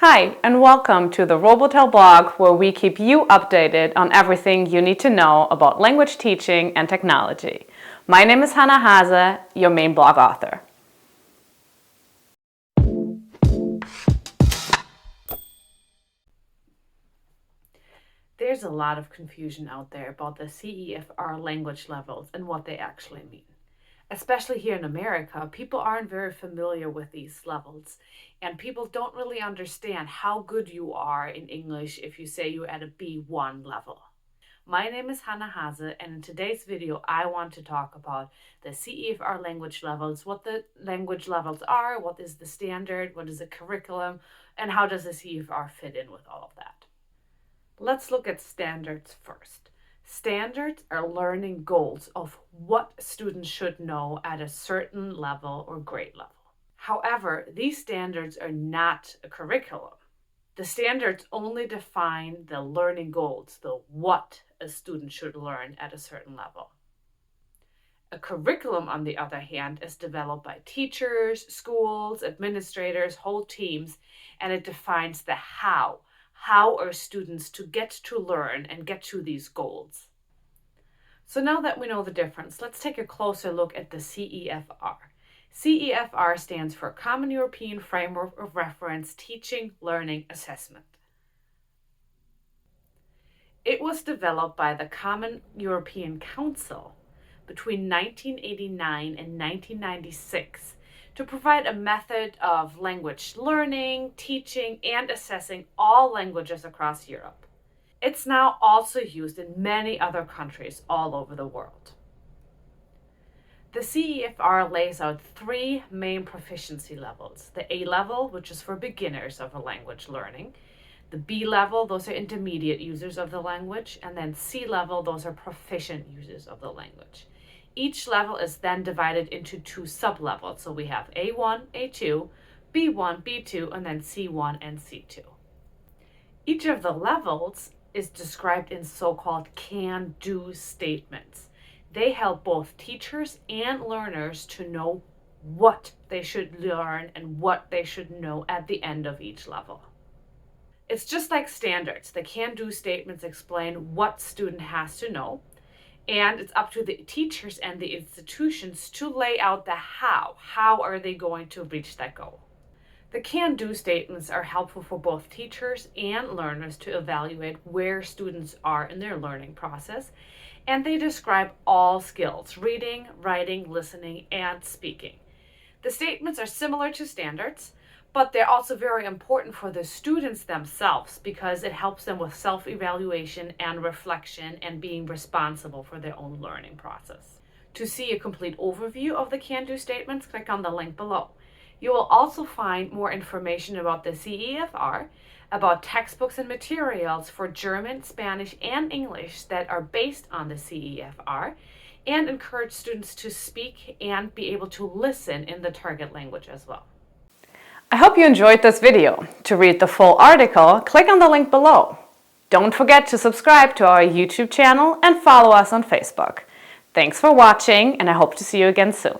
Hi, and welcome to the Robotel blog, where we keep you updated on everything you need to know about language teaching and technology. My name is Hannah Hase, your main blog author. There's a lot of confusion out there about the CEFR language levels and what they actually mean. Especially here in America, people aren't very familiar with these levels, and people don't really understand how good you are in English if you say you're at a B1 level. My name is Hannah Hase, and in today's video, I want to talk about the CEFR language levels, what the language levels are, what is the standard, what is the curriculum, and how does the CEFR fit in with all of that. Let's look at standards first. Standards are learning goals of what students should know at a certain level or grade level. However, these standards are not a curriculum. The standards only define the learning goals, the what a student should learn at a certain level. A curriculum, on the other hand, is developed by teachers, schools, administrators, whole teams, and it defines the how. How are students to get to learn and get to these goals? So now that we know the difference, let's take a closer look at the CEFR. CEFR stands for Common European Framework of Reference Teaching, Learning, Assessment. It was developed by the Common European Council between 1989 and 1996 to provide a method of language learning, teaching, and assessing all languages across Europe. It's now also used in many other countries all over the world. The CEFR lays out three main proficiency levels. The A level, which is for beginners of a language learning. The B level, those are intermediate users of the language. And then C level, those are proficient users of the language. Each level is then divided into two sub-levels. So we have A1, A2, B1, B2, and then C1 and C2. Each of the levels is described in so-called CanDo statements. They help both teachers and learners to know what they should learn and what they should know at the end of each level. It's just like standards. The CanDo statements explain what student has to know, and it's up to the teachers and the institutions to lay out the how. How are they going to reach that goal? The CanDo statements are helpful for both teachers and learners to evaluate where students are in their learning process, and they describe all skills: reading, writing, listening, and speaking. The statements are similar to standards, but they're also very important for the students themselves because it helps them with self-evaluation and reflection and being responsible for their own learning process. To see a complete overview of the CanDo statements, click on the link below. You will also find more information about the CEFR, about textbooks and materials for German, Spanish, and English that are based on the CEFR, and encourage students to speak and be able to listen in the target language as well. I hope you enjoyed this video. To read the full article, click on the link below. Don't forget to subscribe to our YouTube channel and follow us on Facebook. Thanks for watching, and I hope to see you again soon.